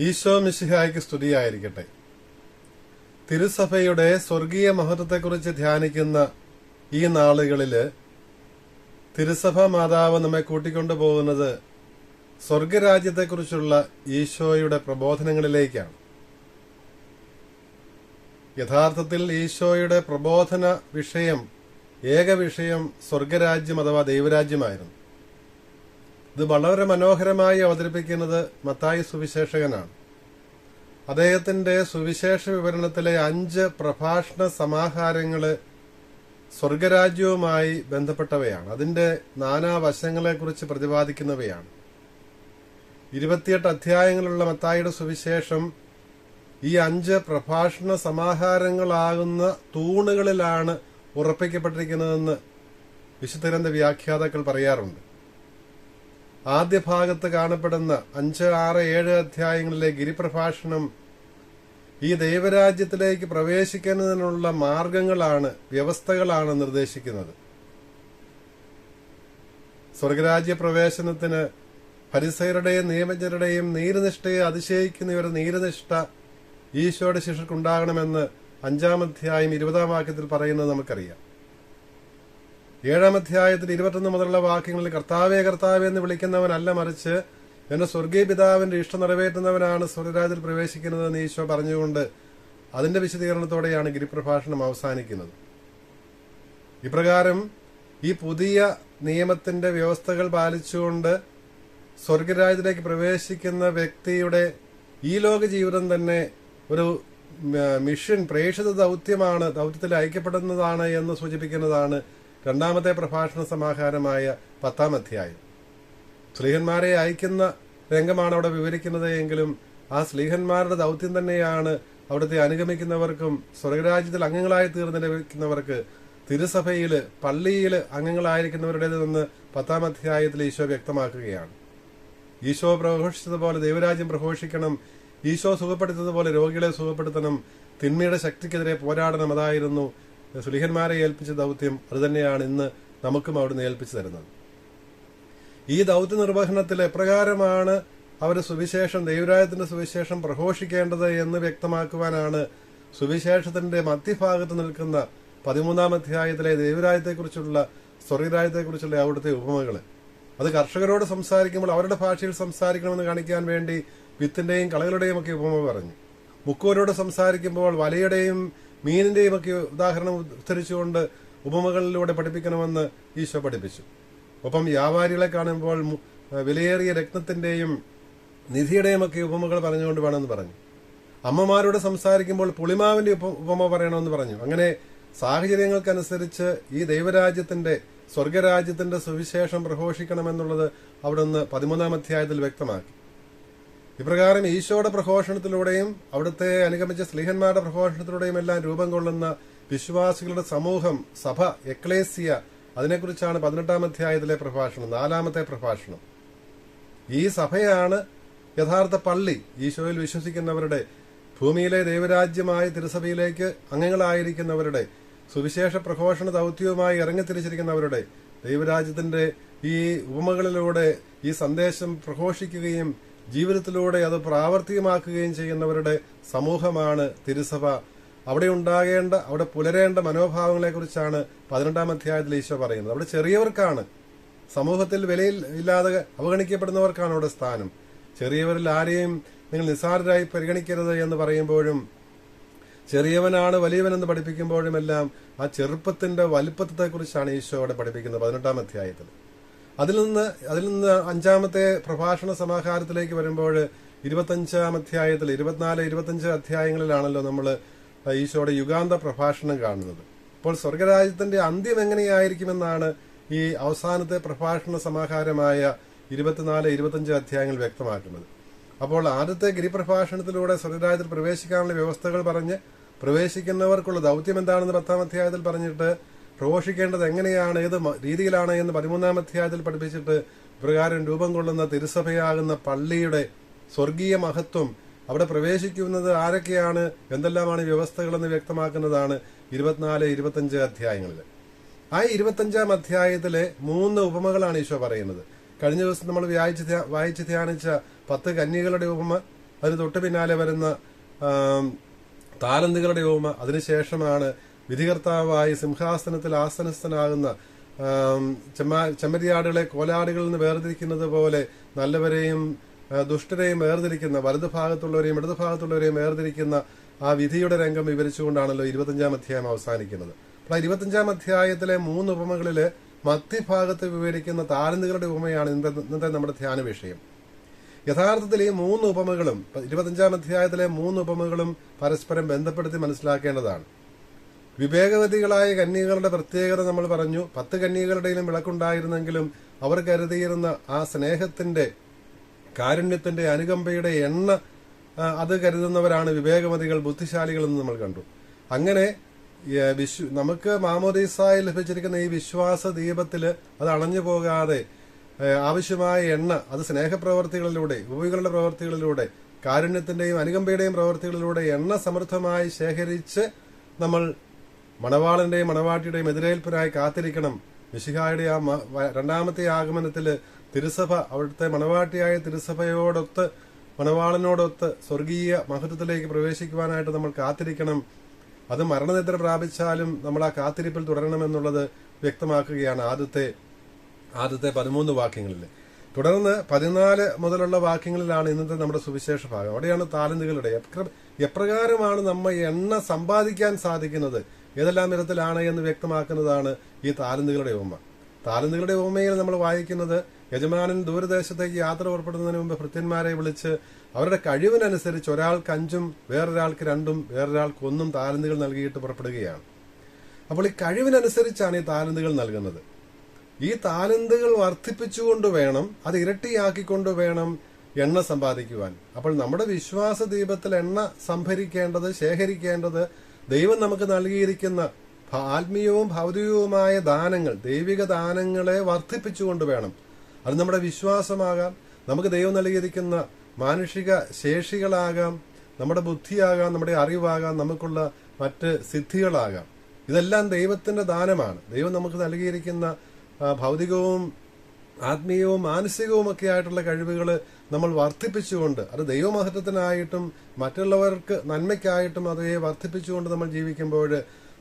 ഈശോ മിശിഹായ്ക്ക് സ്തുതിയായിരിക്കട്ടെ. തിരുസഭയുടെ സ്വർഗീയ മഹത്വത്തെക്കുറിച്ച് ധ്യാനിക്കുന്ന ഈ നാളുകളില് തിരുസഭ മാതാവ് നമ്മെ കൂട്ടിക്കൊണ്ടുപോകുന്നത് സ്വർഗരാജ്യത്തെക്കുറിച്ചുള്ള ഈശോയുടെ പ്രബോധനങ്ങളിലേക്കാണ്. യഥാർത്ഥത്തിൽ ഈശോയുടെ പ്രബോധന വിഷയം, ഏക വിഷയം സ്വർഗരാജ്യം അഥവാ ദൈവരാജ്യമായിരുന്നു. ഇത് വളരെ മനോഹരമായി അവതരിപ്പിക്കുന്നത് മത്തായി സുവിശേഷകനാണ്. അദ്ദേഹത്തിന്റെ സുവിശേഷ വിവരണത്തിലെ 5 പ്രഭാഷണ സമാഹാരങ്ങള് സ്വർഗരാജ്യവുമായി ബന്ധപ്പെട്ടവയാണ്. അതിന്റെ നാനാവശങ്ങളെക്കുറിച്ച് പ്രതിപാദിക്കുന്നവയാണ്. 28 അധ്യായങ്ങളുള്ള മത്തായിയുടെ സുവിശേഷം ഈ 5 പ്രഭാഷണ സമാഹാരങ്ങളാകുന്ന തൂണുകളിലാണ് ഉറപ്പിക്കപ്പെട്ടിരിക്കുന്നതെന്ന് വിശുദ്ധ ഗ്രന്ഥ വ്യാഖ്യാതാക്കൾ പറയാറുണ്ട്. ആദ്യ ഭാഗത്ത് കാണപ്പെടുന്ന 5, 6, 7 അധ്യായങ്ങളിലെ ഗിരിപ്രഭാഷണം ഈ ദൈവരാജ്യത്തിലേക്ക് പ്രവേശിക്കുന്നതിനുള്ള മാർഗങ്ങളാണ്, വ്യവസ്ഥകളാണ് നിർദ്ദേശിക്കുന്നത്. സ്വർഗരാജ്യ പ്രവേശനത്തിന് ഫരിസയരുടെയും നിയമജ്ഞരുടെയും നീതിനിഷ്ഠയെ അതിശയിക്കുന്നവരുടെ നീതിനിഷ്ഠ ഈശോയുടെ ശിഷ്യർക്കുണ്ടാകണമെന്ന് 5-ാം അധ്യായം 20-ാം വാക്യത്തിൽ പറയുന്നത് നമുക്കറിയാം. 7-ാം അധ്യായത്തിൽ 21 മുതലുള്ള വാക്യങ്ങളിൽ കർത്താവേ കർത്താവേ എന്ന് വിളിക്കുന്നവനല്ല, മറിച്ച് എന്റെ സ്വർഗീയ പിതാവിന്റെ ഇഷ്ടം നിറവേറ്റുന്നവനാണ് സ്വർഗരാജ്യത്തിൽ പ്രവേശിക്കുന്നതെന്ന് ഈശോ പറഞ്ഞുകൊണ്ട് അതിന്റെ വിശദീകരണത്തോടെയാണ് ഗിരിപ്രഭാഷണം അവസാനിക്കുന്നത്. ഇപ്രകാരം ഈ പുതിയ നിയമത്തിന്റെ വ്യവസ്ഥകൾ പാലിച്ചുകൊണ്ട് സ്വർഗരാജ്യത്തിലേക്ക് പ്രവേശിക്കുന്ന വ്യക്തിയുടെ ഈ ലോക ജീവിതം തന്നെ ഒരു മിഷൻ, പ്രേക്ഷിത ദൗത്യമാണ്, ദൗത്യത്തിൽ ഐക്യപ്പെടുന്നതാണ് എന്ന് സൂചിപ്പിക്കുന്നതാണ് 2-ാമത്തെ പ്രഭാഷണ സമാഹാരമായ 10-ാം അധ്യായം. സ്ലീഹന്മാരെ അയക്കുന്ന രംഗമാണ് അവിടെ വിവരിക്കുന്നത് എങ്കിലും ആ സ്ലീഹന്മാരുടെ ദൗത്യം തന്നെയാണ് അവിടുത്തെ അനുഗമിക്കുന്നവർക്കും സ്വർഗരാജ്യത്തിൽ അംഗങ്ങളായി തീർന്നിരിക്കുന്നവർക്ക് തിരുസഭയില്, പള്ളിയില് അംഗങ്ങളായിരിക്കുന്നവരുടേതെന്ന് 10-ാം അധ്യായത്തിൽ ഈശോ വ്യക്തമാക്കുകയാണ്. ഈശോ പ്രഘോഷിച്ചതുപോലെ ദൈവരാജ്യം പ്രഘോഷിക്കണം, ഈശോ സുഖപ്പെടുത്തിയതുപോലെ രോഗികളെ സുഖപ്പെടുത്തണം, തിന്മയുടെ ശക്തിക്കെതിരെ പോരാടണം. അതായിരുന്നു സ്ലീഹന്മാരെ ഏൽപ്പിച്ച ദൗത്യം. അതുതന്നെയാണ് ഇന്ന് നമുക്കും അവിടുന്ന് ഏൽപ്പിച്ചു തരുന്നത്. ഈ ദൗത്യ നിർവഹണത്തിൽ എപ്രകാരമാണ് അവർ സുവിശേഷം, ദൈവരാജ്യത്തിന്റെ സുവിശേഷം പ്രഘോഷിക്കേണ്ടത് എന്ന് വ്യക്തമാക്കുവാനാണ് സുവിശേഷത്തിന്റെ മധ്യഭാഗത്ത് നിൽക്കുന്ന 13-ാം അധ്യായത്തിലെ ദൈവരാജ്യത്തെക്കുറിച്ചുള്ള, സ്വർഗരാജ്യത്തെക്കുറിച്ചുള്ള അവിടുത്തെ ഉപമകള്. അത് കർഷകരോട് സംസാരിക്കുമ്പോൾ അവരുടെ ഭാഷയിൽ സംസാരിക്കണമെന്ന് കാണിക്കാൻ വേണ്ടി വിത്തിന്റെയും കളകളുടെയും ഒക്കെ ഉപമ പറഞ്ഞു. മുക്കുവരോട് സംസാരിക്കുമ്പോൾ വലയുടെയും മീനിന്റെയും ഒക്കെ ഉദാഹരണം ഉദ്ധരിച്ചുകൊണ്ട് ഉപമകളിലൂടെ പഠിപ്പിക്കണമെന്ന് ഈശോ പഠിപ്പിച്ചു. ഒപ്പം വ്യാപാരികളെ കാണുമ്പോൾ വിലയേറിയ രത്നത്തിന്റെയും നിധിയുടെയും ഒക്കെ ഉപമകൾ പറഞ്ഞുകൊണ്ട് വേണമെന്ന് പറഞ്ഞു. അമ്മമാരോട് സംസാരിക്കുമ്പോൾ പുളിമാവിന്റെ ഉപമ പറയണമെന്ന് പറഞ്ഞു. അങ്ങനെ സാഹചര്യങ്ങൾക്കനുസരിച്ച് ഈ ദൈവരാജ്യത്തിന്റെ, സ്വർഗരാജ്യത്തിന്റെ സുവിശേഷം പ്രഘോഷിക്കണമെന്നുള്ളത് അവിടുന്ന് 13-ാം അധ്യായത്തിൽ വ്യക്തമാക്കി. ഇപ്രകാരം ഈശോയുടെ പ്രഘോഷണത്തിലൂടെയും അവിടുത്തെ അനുഗമിച്ച സ്ലീഹന്മാരുടെ പ്രഘോഷണത്തിലൂടെയും എല്ലാം രൂപം കൊള്ളുന്ന വിശ്വാസികളുടെ സമൂഹം, സഭ, എക്ലേസിയ, അതിനെക്കുറിച്ചാണ് 18-ാം അധ്യായത്തിലെ പ്രഭാഷണം, 4-ാമത്തെ പ്രഭാഷണം. ഈ സഭയാണ് യഥാർത്ഥ പള്ളി. ഈശോയിൽ വിശ്വസിക്കുന്നവരുടെ, ഭൂമിയിലെ ദൈവരാജ്യമായ തിരുസഭയിലേക്ക് അംഗങ്ങളായിരിക്കുന്നവരുടെ, സുവിശേഷ പ്രഘോഷണ ദൗത്യവുമായി ഇറങ്ങിത്തിരിച്ചിരിക്കുന്നവരുടെ, ദൈവരാജ്യത്തിന്റെ ഈ ഉപമകളിലൂടെ ഈ സന്ദേശം പ്രഘോഷിക്കുകയും ജീവിതത്തിലൂടെ അത് പ്രാവർത്തികമാക്കുകയും ചെയ്യുന്നവരുടെ സമൂഹമാണ് തിരുസഭ. അവിടെ ഉണ്ടാകേണ്ട, അവിടെ പുലരേണ്ട മനോഭാവങ്ങളെക്കുറിച്ചാണ് 18-ാം അധ്യായത്തിൽ ഈശോ പറയുന്നത്. അവിടെ ചെറിയവർക്കാണ്, സമൂഹത്തിൽ വിലയിൽ ഇല്ലാതെ അവഗണിക്കപ്പെടുന്നവർക്കാണ് അവിടെ സ്ഥാനം. ചെറിയവരിൽ ആരെയും നിങ്ങൾ നിസ്സാരരായി പരിഗണിക്കരുത് എന്ന് പറയുമ്പോഴും, ചെറിയവനാണ് വലിയവനെന്ന് പഠിപ്പിക്കുമ്പോഴും എല്ലാം ആ ചെറുപ്പത്തിന്റെ വലിപ്പത്തെക്കുറിച്ചാണ് ഈശോ അവിടെ പഠിപ്പിക്കുന്നത് 18-ാം അധ്യായത്തിൽ. അതിൽ നിന്ന് 5-ാമത്തെ പ്രഭാഷണ സമാഹാരത്തിലേക്ക് വരുമ്പോൾ 25-ാം അധ്യായത്തിൽ 24, 25 അധ്യായങ്ങളിലാണല്ലോ നമ്മൾ ഈശോയുടെ യുഗാന്ത പ്രഭാഷണം കാണുന്നത്. അപ്പോൾ സ്വർഗരാജ്യത്തിന്റെ അന്ത്യം എങ്ങനെയായിരിക്കുമെന്നാണ് ഈ അവസാനത്തെ പ്രഭാഷണ സമാഹാരമായ 24, 25 അധ്യായങ്ങൾ വ്യക്തമാക്കുന്നത്. അപ്പോൾ ആദ്യത്തെ ഗിരിപ്രഭാഷണത്തിലൂടെ സ്വർഗരാജ്യത്തിൽ പ്രവേശിക്കാനുള്ള വ്യവസ്ഥകൾ പറഞ്ഞ് പ്രവേശിക്കുന്നവർക്കുള്ള ദൗത്യം എന്താണെന്ന് 10-ാം അധ്യായത്തിൽ പറഞ്ഞിട്ട് പ്രഘോഷിക്കേണ്ടത് എങ്ങനെയാണ്, ഏത് രീതിയിലാണ് എന്ന് 13-ാം അധ്യായത്തിൽ പഠിപ്പിച്ചിട്ട് പ്രകാരം രൂപം കൊള്ളുന്ന തിരുസഭയാകുന്ന പള്ളിയുടെ സ്വർഗീയ മഹത്വം, അവിടെ പ്രവേശിക്കുന്നത് ആരൊക്കെയാണ്, എന്തെല്ലാമാണ് വ്യവസ്ഥകളെന്ന് വ്യക്തമാക്കുന്നതാണ് 24, 25 അധ്യായങ്ങളിൽ. ആ 25-ാം അധ്യായത്തിലെ 3 ഉപമകളാണ് ഈശോ പറയുന്നത്. കഴിഞ്ഞ ദിവസം നമ്മൾ വായിച്ച് ധ്യാനിച്ച 10 കന്യകളുടെ ഉപമ, അതിന് തൊട്ട് പിന്നാലെ വരുന്ന താലന്തുകളുടെ ഉപമ, അതിനുശേഷമാണ് വിധികർത്താവായി സിംഹാസനത്തിൽ ആസനസ്ഥനാകുന്ന ചെമ്മരിയാടുകളെ കോലാടുകളിൽ നിന്ന് വേർതിരിക്കുന്നത് പോലെ നല്ലവരെയും ദുഷ്ടരെയും വേർതിരിക്കുന്ന, വലതുഭാഗത്തുള്ളവരെയും ഇടതുഭാഗത്തുള്ളവരെയും വേർതിരിക്കുന്ന ആ വിധിയുടെ രംഗം വിവരിച്ചുകൊണ്ടാണല്ലോ 25-ാം അധ്യായം അവസാനിക്കുന്നത്. അപ്പോൾ 25-ാം അധ്യായത്തിലെ 3 ഉപമകളില് മധ്യഭാഗത്ത് വിവരിക്കുന്ന താലന്തുകളുടെ ഉപമയാണ് ഇന്നത്തെ നമ്മുടെ ധ്യാന വിഷയം. യഥാർത്ഥത്തിൽ ഈ 3 ഉപമകളും 25-ാം അധ്യായത്തിലെ 3 ഉപമകളും പരസ്പരം ബന്ധപ്പെടുത്തി മനസ്സിലാക്കേണ്ടതാണ്. വിവേകവതികളായ കന്യകളുടെ പ്രത്യേകത നമ്മൾ പറഞ്ഞു. 10 കന്യകളുടെയിലും വിളക്കുണ്ടായിരുന്നെങ്കിലും അവർ കരുതിയിരുന്ന ആ സ്നേഹത്തിന്റെ, കാരുണ്യത്തിന്റെ, അനുകമ്പയുടെ എണ്ണ അത് കരുതുന്നവരാണ് വിവേകമതികൾ, ബുദ്ധിശാലികൾ എന്ന് നമ്മൾ കണ്ടു. അങ്ങനെ നമുക്ക് മാമോദീസായി ലഭിച്ചിരിക്കുന്ന ഈ വിശ്വാസ ദീപത്തില് അത് അണഞ്ഞു പോകാതെ ആവശ്യമായ എണ്ണ അത് സ്നേഹപ്രവർത്തികളിലൂടെ, ഉപവികളുടെ പ്രവർത്തികളിലൂടെ, കാരുണ്യത്തിന്റെയും അനുകമ്പയുടെയും പ്രവർത്തികളിലൂടെ എണ്ണ സമൃദ്ധമായി ശേഖരിച്ച് നമ്മൾ മണവാളന്റെയും മണവാട്ടിയുടെയും എതിരേൽപ്പിനായി കാത്തിരിക്കണം. മിശിഹായുടെ ആ രണ്ടാമത്തെ ആഗമനത്തില് തിരുസഭ അവിടുത്തെ മണവാട്ടിയായ തിരുസഭയോടൊത്ത്, മണവാളനോടൊത്ത് സ്വർഗീയ മഹത്വത്തിലേക്ക് പ്രവേശിക്കുവാനായിട്ട് നമ്മൾ കാത്തിരിക്കണം. അത് മരണനിദ്ര പ്രാപിച്ചാലും നമ്മൾ ആ കാത്തിരിപ്പിൽ തുടരണമെന്നുള്ളത് വ്യക്തമാക്കുകയാണ് ആദ്യത്തെ 13 വാക്യങ്ങളിൽ. തുടർന്ന് 14 മുതലുള്ള വാക്യങ്ങളിലാണ് ഇന്നത്തെ നമ്മുടെ സുവിശേഷ ഭാഗം. അവിടെയാണ് താലന്തുകളുടെ എപ്രകാരമാണ് നമ്മ എണ്ണ സമ്പാദിക്കാൻ സാധിക്കുന്നത്, ഏതെല്ലാം വിധത്തിലാണ് എന്ന് വ്യക്തമാക്കുന്നതാണ് ഈ താലന്തുകളുടെ ഉപമ. താലന്തുകളുടെ ഉപമയിൽ നമ്മൾ വായിക്കുന്നത്, യജമാനൻ ദൂരദേശത്തേക്ക് യാത്ര പുറപ്പെടുന്നതിന് മുമ്പ് ഭൃത്യന്മാരെ വിളിച്ച് അവരുടെ കഴിവിനനുസരിച്ച് ഒരാൾക്ക് 5, വേറൊരാൾക്ക് 2, വേറൊരാൾക്ക് 1 താലന്തുകൾ നൽകിയിട്ട് പുറപ്പെടുകയാണ്. അപ്പോൾ ഈ കഴിവിനനുസരിച്ചാണ് ഈ താലന്തുകൾ നൽകുന്നത്. ഈ താലന്തുകൾ വർദ്ധിപ്പിച്ചുകൊണ്ട് വേണം, അത് ഇരട്ടിയാക്കിക്കൊണ്ട് വേണം എണ്ണ സമ്പാദിക്കുവാൻ. അപ്പോൾ നമ്മുടെ വിശ്വാസ ദീപത്തിൽ എണ്ണ സംഭരിക്കേണ്ടത്, ശേഖരിക്കേണ്ടത് ദൈവം നമുക്ക് നൽകിയിരിക്കുന്ന ആത്മീയവും ഭൗതികവുമായ ദാനങ്ങൾ, ദൈവിക ദാനങ്ങളെ വർദ്ധിപ്പിച്ചുകൊണ്ട് വേണം. അത് നമ്മുടെ വിശ്വാസമാകാം, നമുക്ക് ദൈവം നൽകിയിരിക്കുന്ന മാനുഷിക ശേഷികളാകാം, നമ്മുടെ ബുദ്ധിയാകാം, നമ്മുടെ അറിവാകാം, നമുക്കുള്ള മറ്റ് സിദ്ധികളാകാം. ഇതെല്ലാം ദൈവത്തിന്റെ ദാനമാണ്. ദൈവം നമുക്ക് നൽകിയിരിക്കുന്ന ഭൗതികവും ആത്മീയവും മാനസികവും ഒക്കെ ആയിട്ടുള്ള കഴിവുകൾ നമ്മൾ വർദ്ധിപ്പിച്ചുകൊണ്ട്, അത് ദൈവമഹത്വത്തിനായിട്ടും മറ്റുള്ളവർക്ക് നന്മയ്ക്കായിട്ടും അതേ വർദ്ധിപ്പിച്ചുകൊണ്ട് നമ്മൾ ജീവിക്കുമ്പോൾ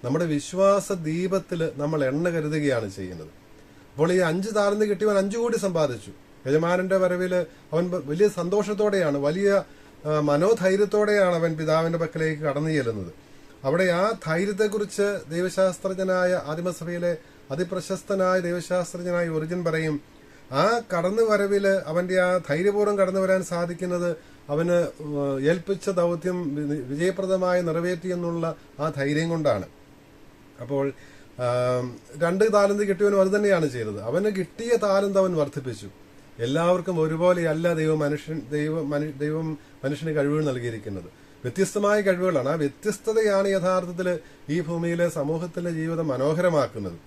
നമ്മുടെ വിശ്വാസ ദീപത്തിൽ നമ്മൾ എണ്ണ കരുതുകയാണ് ചെയ്യുന്നത്. അപ്പോൾ ഈ 5 താലന്ത് കിട്ടിയവൻ 5 കൂടി സമ്പാദിച്ചു. യജമാനന്റെ വരവില് അവൻ വലിയ സന്തോഷത്തോടെയാണ്, വലിയ മനോധൈര്യത്തോടെയാണ് അവൻ പിതാവിന്റെ പക്കലേക്ക് കടന്നു ചെല്ലുന്നത്. അവിടെ ആ ധൈര്യത്തെക്കുറിച്ച് ദൈവശാസ്ത്രജ്ഞനായ ആദിമസഭയിലെ അതിപ്രശസ്തനായ ദൈവശാസ്ത്രജ്ഞനായ ഒറിജിൻ പറയും, ആ കടന്നു വരവില് അവന്റെ ആ ധൈര്യപൂർവ്വം കടന്നു വരാൻ സാധിക്കുന്നത് അവന് ഏൽപ്പിച്ച ദൗത്യം വിജയപ്രദമായി നിറവേറ്റിയെന്നുള്ള ആ ധൈര്യം കൊണ്ടാണ്. അപ്പോൾ 2 താലന്ത് കിട്ടിയവനും അത് തന്നെയാണ് ചെയ്തത്. അവന് കിട്ടിയ താലന്ത് അവൻ വർദ്ധിപ്പിച്ചു. എല്ലാവർക്കും ഒരുപോലെയല്ല ദൈവം മനുഷ്യന് കഴിവുകൾ നൽകിയിരിക്കുന്നത്. വ്യത്യസ്തമായ കഴിവുകളാണ്. ആ വ്യത്യസ്തതയാണ് യഥാർത്ഥത്തിൽ ഈ ഭൂമിയിലെ സമൂഹത്തിലെ ജീവിതം മനോഹരമാക്കുന്നത്.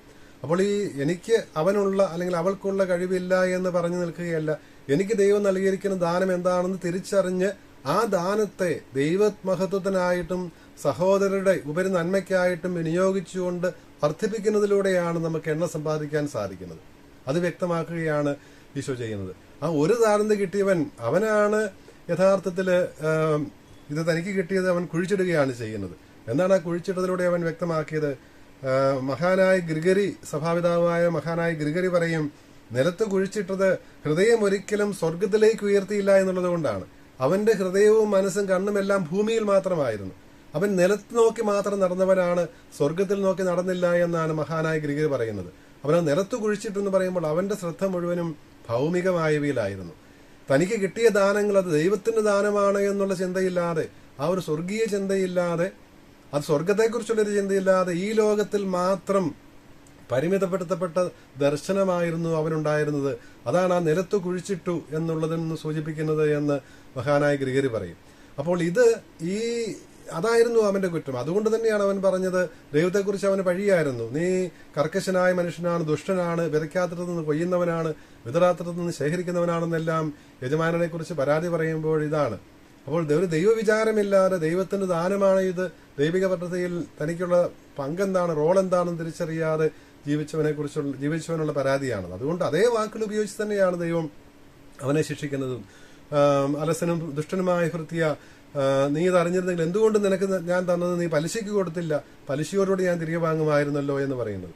അപ്പോൾ ഈ എനിക്ക് അവനുള്ള അല്ലെങ്കിൽ അവൾക്കുള്ള കഴിവില്ല എന്ന് പറഞ്ഞു നിൽക്കുകയല്ല. എനിക്ക് ദൈവം നൽകിയിരിക്കുന്ന ദാനം എന്താണെന്ന് തിരിച്ചറിഞ്ഞ് ആ ദാനത്തെ ദൈവമഹത്വത്തിനായിട്ടും സഹോദരരുടെ ഉപരി നന്മയ്ക്കായിട്ടും വിനിയോഗിച്ചുകൊണ്ട് വർദ്ധിപ്പിക്കുന്നതിലൂടെയാണ് നമുക്ക് എണ്ണ സമ്പാദിക്കാൻ സാധിക്കുന്നത്. അത് വ്യക്തമാക്കുകയാണ് ഈശോ ചെയ്യുന്നത്. ആ 1 താലന്ത് കിട്ടിയവൻ അവനാണ് യഥാർത്ഥത്തില് ഇത് തനിക്ക് കിട്ടിയത് അവൻ കുഴിച്ചിടുകയാണ് ചെയ്യുന്നത്. എന്താണ് ആ കുഴിച്ചിട്ടതിലൂടെ അവൻ വ്യക്തമാക്കിയത്? മഹാനായ ഗ്രിഗറി, സഭാപിതാവായ മഹാനായ ഗ്രിഗറി പറയും, നിലത്ത് കുഴിച്ചിട്ടത് ഹൃദയം ഒരിക്കലും സ്വർഗത്തിലേക്ക് ഉയർത്തിയില്ല എന്നുള്ളത് കൊണ്ടാണ്. അവന്റെ ഹൃദയവും മനസ്സും കണ്ണുമെല്ലാം ഭൂമിയിൽ മാത്രമായിരുന്നു. അവൻ നിലത്ത് നോക്കി മാത്രം നടന്നവനാണ്, സ്വർഗത്തിൽ നോക്കി നടന്നില്ല എന്നാണ് മഹാനായ ഗ്രിഗറി പറയുന്നത്. അവൻ നിലത്ത് കുഴിച്ചിട്ടെന്ന് പറയുമ്പോൾ അവന്റെ ശ്രദ്ധ മുഴുവനും ഭൗമികമായവയിലായിരുന്നു. തനിക്ക് കിട്ടിയ ദാനങ്ങൾ അത് ദൈവത്തിന്റെ ദാനമാണ് എന്നുള്ള ചിന്തയില്ലാതെ, ആ ഒരു സ്വർഗീയ ചിന്തയില്ലാതെ, അത് സ്വർഗത്തെക്കുറിച്ചുള്ളൊരു ചിന്തയില്ലാതെ ഈ ലോകത്തിൽ മാത്രം പരിമിതപ്പെടുത്തപ്പെട്ട ദർശനമായിരുന്നു അവനുണ്ടായിരുന്നത്. അതാണ് ആ നിലത്ത് കുഴിച്ചിട്ടു എന്നുള്ളതിൽ നിന്ന് സൂചിപ്പിക്കുന്നത് എന്ന് മഹാനായ ഗ്രിഗറി പറയും. അപ്പോൾ അതായിരുന്നു അവന്റെ കുറ്റം. അതുകൊണ്ട് തന്നെയാണ് അവൻ പറഞ്ഞത്, ദൈവത്തെക്കുറിച്ച് അവന് പഴിയായിരുന്നു. നീ കർക്കശനായ മനുഷ്യനാണ്, ദുഷ്ടനാണ്, വിതയ്ക്കാത്തിടത്ത് നിന്ന് കൊയ്യുന്നവനാണ്, വിതറാത്തിടത്ത് നിന്ന് ശേഖരിക്കുന്നവനാണെന്നെല്ലാം യജമാനനെ കുറിച്ച് പരാതി പറയുമ്പോൾ ഇതാണ്. അപ്പോൾ ഒരു ദൈവവിചാരമില്ലാതെ ദൈവത്തിന്റെ ദാനമാണ് ഇത്, ദൈവിക പദ്ധതിയിൽ തനിക്കുള്ള പങ്കെന്താണ്, റോൾ എന്താണെന്ന് തിരിച്ചറിയാതെ ജീവിച്ചവനുള്ള പരാതിയാണത്. അതുകൊണ്ട് അതേ വാക്കുകൾ ഉപയോഗിച്ച് തന്നെയാണ് ദൈവം അവനെ ശിക്ഷിക്കുന്നതും. അലസനും ദുഷ്ടനുമായ ഭൃത്യ, നീ ഇത് അറിഞ്ഞിരുന്നെങ്കിൽ എന്തുകൊണ്ട് നിനക്ക് ഞാൻ തന്നത് നീ പലിശയ്ക്ക് കൊടുത്തില്ല, പലിശയോടുകൂടി ഞാൻ തിരികെ വാങ്ങുമായിരുന്നല്ലോ എന്ന് പറയുന്നത്.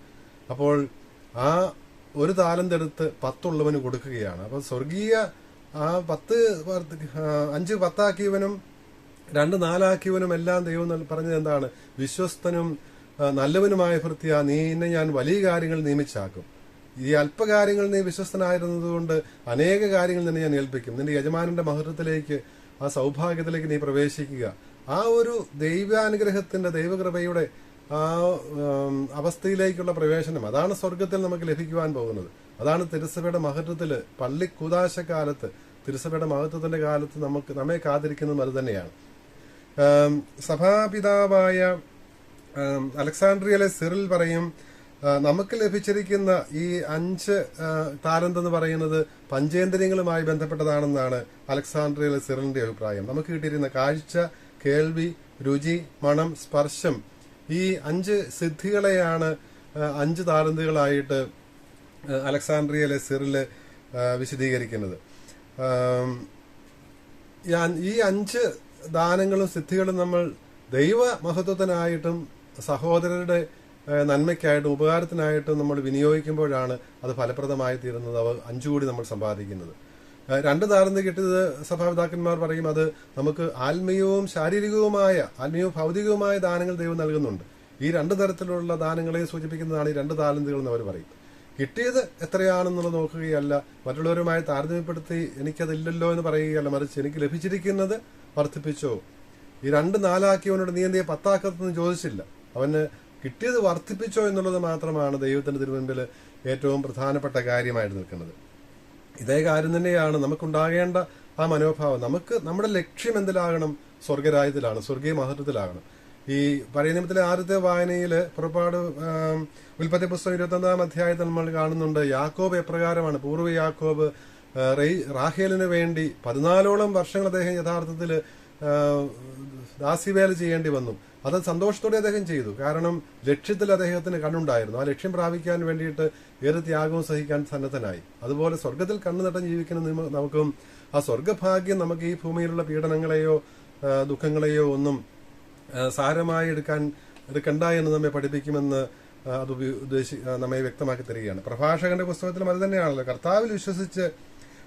അപ്പോൾ ആ ഒരു താലന്ത് എടുത്ത് 10 ഉള്ളവന് കൊടുക്കുകയാണ്. അപ്പോൾ സ്വർഗീയ ആ 5 10 2 4 എല്ലാം ദൈവം പറഞ്ഞത് എന്താണ്? വിശ്വസ്തനും നല്ലവനുമായ ഭൃത്യ, നീ ഞാൻ വലിയ കാര്യങ്ങൾ നിയമിച്ചാക്കും. ഈ അല്പകാര്യങ്ങൾ നീ വിശ്വസ്തനായിരുന്നതുകൊണ്ട് അനേക കാര്യങ്ങൾ നിന്നെ ഞാൻ ഏൽപ്പിക്കും. നിന്റെ യജമാനന്റെ മഹത്വത്തിലേക്ക്, ആ സൗഭാഗ്യത്തിലേക്ക് നീ പ്രവേശിക്കുക. ആ ഒരു ദൈവാനുഗ്രഹത്തിന്റെ, ദൈവകൃപയുടെ ആ അവസ്ഥയിലേക്കുള്ള പ്രവേശനം, അതാണ് സ്വർഗത്തിൽ നമുക്ക് ലഭിക്കുവാൻ പോകുന്നത്. അതാണ് തിരുസഭയുടെ മഹത്വത്തില്, പള്ളി കൂദാശക്കാലത്ത്, തിരുസഭയുടെ മഹത്വത്തിന്റെ കാലത്ത് നമ്മെ കാത്തിരിക്കുന്നതും അത് തന്നെയാണ്. സഭാപിതാവായ അലക്സാണ്ട്രിയയിലെ സിറിൽ പറയും, നമുക്ക് ലഭിച്ചിരിക്കുന്ന ഈ 5 താലന്ത് എന്ന് പറയുന്നത് പഞ്ചേന്ദ്രിയങ്ങളുമായി ബന്ധപ്പെട്ടതാണെന്നാണ് അലക്സാണ്ട്രിയയിലെ സിറിലിന്റെ അഭിപ്രായം. നമുക്ക് കിട്ടിയിരിക്കുന്ന കാഴ്ച, കേൾവി, രുചി, മണം, സ്പർശം, ഈ 5 സിദ്ധികളെയാണ് 5 താലന്തുകളായിട്ട് അലക്സാണ്ട്രിയയിലെ സിറില് വിശദീകരിക്കുന്നത്. ഈ 5 ദാനങ്ങളും സിദ്ധികളും നമ്മൾ ദൈവ മഹത്വത്തിനായിട്ടും സഹോദരരുടെ നന്മയ്ക്കായിട്ടും ഉപകാരത്തിനായിട്ടും നമ്മൾ വിനിയോഗിക്കുമ്പോഴാണ് അത് ഫലപ്രദമായി തീരുന്നത്. അവ 5 കൂടി നമ്മൾ സമ്പാദിക്കുന്നത്. 2 താലന്ത് കിട്ടിയത് സഭാപിതാക്കന്മാർ പറയും, അത് നമുക്ക് ആത്മീയവും ശാരീരികവുമായ, ആത്മീയവും ഭൗതികവുമായ ദാനങ്ങൾ ദൈവം നൽകുന്നുണ്ട്. ഈ 2 തരത്തിലുള്ള ദാനങ്ങളെ സൂചിപ്പിക്കുന്നതാണ് ഈ 2 താലന്തുകൾ എന്ന് അവർ പറയും. കിട്ടിയത് എത്രയാണെന്നുള്ളത് നോക്കുകയല്ല, മറ്റുള്ളവരുമായി താരതമ്യപ്പെടുത്തി എനിക്കതില്ലല്ലോ എന്ന് പറയുകയല്ല, മറിച്ച് എനിക്ക് ലഭിച്ചിരിക്കുന്നത് വർദ്ധിപ്പിച്ചോ. ഈ 2 4 നീ എന്തിയെ 10 ചോദിച്ചില്ല, അവന് കിട്ടിയത് വർദ്ധിപ്പിച്ചോ എന്നുള്ളത് മാത്രമാണ് ദൈവത്തിന്റെ തിരുമുൻപിൽ ഏറ്റവും പ്രധാനപ്പെട്ട കാര്യമായിട്ട് നിൽക്കുന്നത്. ഇതേ കാര്യം തന്നെയാണ് നമുക്കുണ്ടാകേണ്ട ആ മനോഭാവം. നമ്മുടെ ലക്ഷ്യം എന്തിലാകണം? സ്വർഗരാജ്യത്തിലാണ്, സ്വർഗീയ മഹത്വത്തിലാകണം. ഈ പഴയ നിയമത്തിലെ ആദ്യത്തെ വായനയില് പുറപ്പാട് ഉൽപ്പത്തി പുസ്തകം 21 അധ്യായത്തിൽ നമ്മൾ കാണുന്നുണ്ട്, യാക്കോബ് എപ്രകാരമാണ്, പൂർവ്വ യാക്കോബ് റാഹേലിന് വേണ്ടി 14ഓളം വർഷങ്ങൾ അദ്ദേഹം യഥാർത്ഥത്തില് ദാസ്യവേല ചെയ്യേണ്ടി വന്നു. അത് സന്തോഷത്തോടെ അദ്ദേഹം ചെയ്തു. കാരണം ലക്ഷ്യത്തിൽ അദ്ദേഹത്തിന് കണ്ണുണ്ടായിരുന്നു. ആ ലക്ഷ്യം പ്രാപിക്കാൻ വേണ്ടിയിട്ട് ഏറെ ത്യാഗവും സഹിക്കാൻ സന്നദ്ധനായി. അതുപോലെ സ്വർഗത്തിൽ കണ്ണുനട്ടം ജീവിക്കുന്ന നമുക്കും ആ സ്വർഗഭാഗ്യം നമുക്ക് ഈ ഭൂമിയിലുള്ള പീഡനങ്ങളെയോ ദുഃഖങ്ങളെയോ ഒന്നും സാരമായി എടുക്കണ്ട എന്ന് നമ്മെ പഠിപ്പിക്കുമെന്ന് അത് നമ്മെ വ്യക്തമാക്കി തരികയാണ്. പ്രഭാഷകന്റെ പുസ്തകത്തിലും അത് തന്നെയാണല്ലോ. കർത്താവിൽ വിശ്വസിച്ച്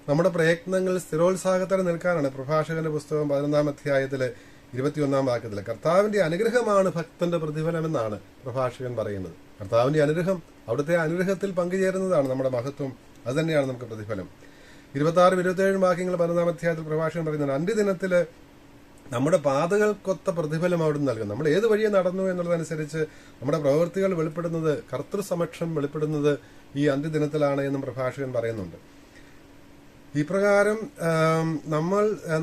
നമ്മുടെ പ്രയത്നങ്ങൾ സ്ഥിരോത്സാഹത്തോടെ നിൽക്കാനാണ് പ്രഭാഷകന്റെ പുസ്തകം 11 അധ്യായത്തിലെ 21 വാക്യത്തില്. കർത്താവിന്റെ അനുഗ്രഹമാണ് ഭക്തന്റെ പ്രതിഫലമെന്നാണ് പ്രഭാഷകൻ പറയുന്നത്. കർത്താവിന്റെ അനുഗ്രഹം, അവിടുത്തെ അനുഗ്രഹത്തിൽ പങ്കുചേരുന്നതാണ് നമ്മുടെ മഹത്വം. അത് തന്നെയാണ് നമുക്ക് പ്രതിഫലം. 26 27 വാക്യങ്ങൾ 11 അധ്യായത്തിൽ പ്രഭാഷകൻ പറയുന്നത്, അന്ത്യദിനത്തില് നമ്മുടെ പാതകൾക്കൊത്ത പ്രതിഫലം അവിടുന്ന് നൽകും. നമ്മൾ ഏത് വഴിയെ നടന്നു എന്നുള്ളതനുസരിച്ച് നമ്മുടെ പ്രവൃത്തികൾ വെളിപ്പെടുന്നത്, കർത്തൃസമക്ഷം വെളിപ്പെടുന്നത് ഈ അന്ത്യദിനത്തിലാണ് എന്നും പ്രഭാഷകൻ പറയുന്നുണ്ട്. ഇപ്രകാരം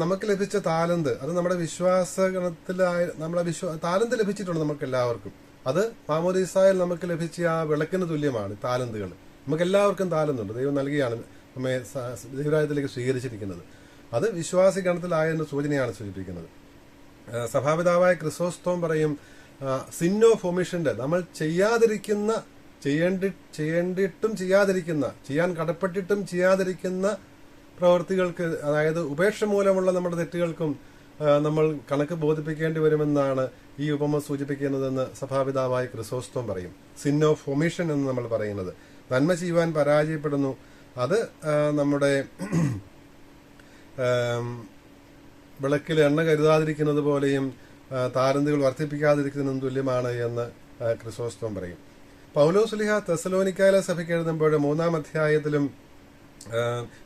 നമുക്ക് ലഭിച്ച താലന്ത്, അത് നമ്മുടെ വിശ്വാസഗണത്തിലായ താലന്ത് ലഭിച്ചിട്ടുണ്ട് നമുക്ക് എല്ലാവർക്കും. അത് മാമോദീസായിൽ നമുക്ക് ലഭിച്ച ആ വിളക്കിന് തുല്യമാണ് താലന്തുകൾ. നമുക്ക് എല്ലാവർക്കും താലന്തുണ്ട്. ദൈവം നൽകിയാണ് നമ്മെ ദൈവരാജ്യത്തിലേക്ക് സ്വീകരിച്ചിരിക്കുന്നത്. അത് വിശ്വാസി ഗണത്തിലായെന്ന സൂചനയാണ് സൂചിപ്പിക്കുന്നത്. സഭാപിതാവായ ക്രിസോസ്തോം പറയും, സിൻ ഓഫ് ഒമിഷന്റെ, നമ്മൾ ചെയ്യേണ്ടിട്ടും ചെയ്യാതിരിക്കുന്ന, ചെയ്യാൻ കടപ്പെട്ടിട്ടും ചെയ്യാതിരിക്കുന്ന പ്രവൃത്തികൾക്ക്, അതായത് ഉപേക്ഷ മൂലമുള്ള നമ്മുടെ തെറ്റുകൾക്കും നമ്മൾ കണക്ക് ബോധിപ്പിക്കേണ്ടി വരുമെന്നാണ് ഈ ഉപമ സൂചിപ്പിക്കുന്നതെന്ന് സഭാപിതാവായ ക്രിസോസ്തോം പറയും. സിൻ ഓഫ് ഒമിഷൻ എന്ന് നമ്മൾ പറയുന്നത് നന്മ ചെയ്യുവാൻ പരാജയപ്പെടുന്നു. അത് നമ്മുടെ വിളക്കിൽ എണ്ണ കരുതാതിരിക്കുന്നത് പോലെയും താലന്തുകൾ വർദ്ധിപ്പിക്കാതിരിക്കുന്നതും തുല്യമാണ് എന്ന് ക്രിസോസ്തോം പറയും. പൗലോസ് ശ്ലീഹ തെസ്സലോനിക്കയിലെ സഭയ്ക്ക് എഴുതുമ്പോൾ 3 അധ്യായത്തിലും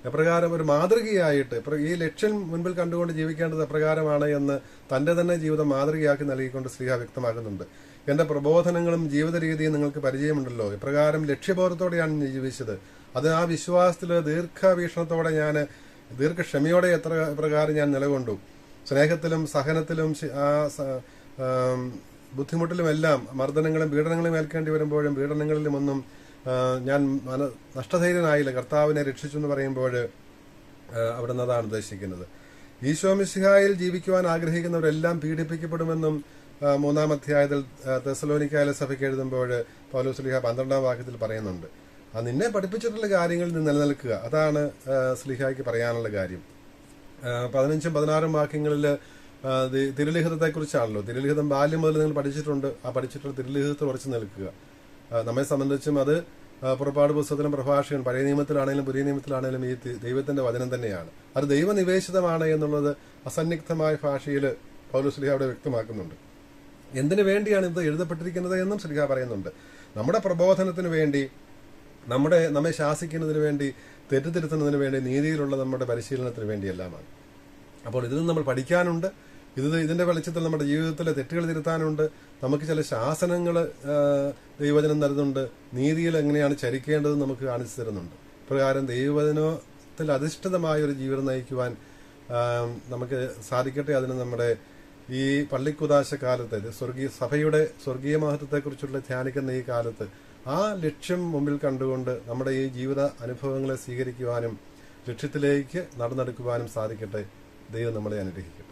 എപ്രകാരം ഒരു മാതൃകയായിട്ട് ഈ ലക്ഷ്യം മുൻപിൽ കണ്ടുകൊണ്ട് ജീവിക്കേണ്ടത് എപ്രകാരമാണ് എന്ന് തന്റെ തന്നെ ജീവിതം മാതൃകയാക്കി നൽകിക്കൊണ്ട് ശ്ലീഹ വ്യക്തമാക്കുന്നുണ്ട്. എന്റെ പ്രബോധനങ്ങളും ജീവിത രീതിയും നിങ്ങൾക്ക് പരിചയമുണ്ടല്ലോ. ഇപ്രകാരം ലക്ഷ്യബോധത്തോടെയാണ് ഞാൻ ജീവിച്ചത്. അത് ആ വിശ്വാസത്തില് ദീർഘവീക്ഷണത്തോടെ ദീർഘക്ഷമയോടെ പ്രകാരം ഞാൻ നിലകൊണ്ടു. സ്നേഹത്തിലും സഹനത്തിലും ബുദ്ധിമുട്ടിലുമെല്ലാം മർദ്ദനങ്ങളും പീഡനങ്ങളും ഏൽക്കേണ്ടി വരുമ്പോഴും പീഡനങ്ങളിലുമൊന്നും ഞാൻ നഷ്ടധൈര്യനായില്ല. കർത്താവിനെ രക്ഷിച്ചു എന്ന് പറയുമ്പോൾ അവിടെ നിന്ന് അതാണ് ഉദ്ദേശിക്കുന്നത്. ഈശോ മിശിഹായിൽ ജീവിക്കുവാൻ ആഗ്രഹിക്കുന്നവരെല്ലാം പീഡിപ്പിക്കപ്പെടുമെന്നും 3 അധ്യായത്തിൽ തെസ്സലോനിക്കയിലെ സഭയ്ക്ക് എഴുതുമ്പോൾ പൗലോസ് ശ്ലീഹ 12 വാക്യത്തിൽ പറയുന്നുണ്ട്. നിന്നെ പഠിപ്പിച്ചിട്ടുള്ള കാര്യങ്ങളിൽ നിന്ന് നിലനിൽക്കുക, അതാണ് ശ്ലീഹായ്ക്ക് പറയാനുള്ള കാര്യം. 15ഉം 16ഉം വാക്യങ്ങളിൽ തിരുലിഖിതത്തെക്കുറിച്ചാണല്ലോ. തിരുലിഖിതം ബാല്യം മുതൽ നിങ്ങൾ പഠിച്ചിട്ടുണ്ട്. ആ പഠിച്ചിട്ടുള്ള തിരുലിഖിതത്തിൽ ഉറച്ചു നിൽക്കുക. നമ്മെ സംബന്ധിച്ചും അത് പുറപ്പാട് പുസ്തകത്തിലും പ്രഭാഷകൻ പഴയ നിയമത്തിലാണെങ്കിലും പുതിയ നിയമത്തിലാണെങ്കിലും ഈ ദൈവത്തിന്റെ വചനം തന്നെയാണ്. അത് ദൈവനിവേശിതമാണ് എന്നുള്ളത് അസന്നിഗ്ധമായ ഭാഷയിൽ പൗലോസ് ശ്ലീഹ അവിടെ വ്യക്തമാക്കുന്നുണ്ട്. എന്തിനു വേണ്ടിയാണ് ഇത് എഴുതപ്പെട്ടിരിക്കുന്നത് എന്നും ശ്ലീഹ പറയുന്നുണ്ട്. നമ്മുടെ പ്രബോധനത്തിന് വേണ്ടി, നമ്മെ ശാസിക്കുന്നതിന് വേണ്ടി, തെറ്റിദ്ധരുത്തുന്നതിന് വേണ്ടി, നീതിയിലുള്ള നമ്മുടെ പരിശീലനത്തിന് വേണ്ടിയെല്ലാമാണ്. അപ്പോൾ ഇതിൽ നമ്മൾ പഠിക്കാനുണ്ട്. ഇതിന്റെ വെളിച്ചത്തിൽ നമ്മുടെ ജീവിതത്തിലെ തെറ്റുകൾ തിരുത്താനുണ്ട്. നമുക്ക് ചില ശാസനങ്ങൾ ദൈവവചനം തരുന്നുണ്ട്. നീതിയിൽ എങ്ങനെയാണ് ചരിക്കേണ്ടത് നമുക്ക് കാണിച്ചു തരുന്നുണ്ട്. പ്രകാരം ദൈവവചനത്തിൽ അധിഷ്ഠിതമായ ഒരു ജീവിതം നയിക്കുവാൻ നമുക്ക് സാധിക്കട്ടെ. അതിന് നമ്മുടെ ഈ പള്ളിക്കുദാശ കാലത്ത്, സഭയുടെ സ്വർഗീയ മഹത്വത്തെക്കുറിച്ചുള്ള ധ്യാനിക്കുന്ന ഈ കാലത്ത് ആ ലക്ഷ്യം മുമ്പിൽ കണ്ടുകൊണ്ട് നമ്മുടെ ഈ ജീവിത അനുഭവങ്ങളെ സ്വീകരിക്കുവാനും ലക്ഷ്യത്തിലേക്ക് നടന്നെടുക്കുവാനും സാധിക്കട്ടെ. ദൈവം നമ്മളെ അനുഗ്രഹിക്കട്ടെ.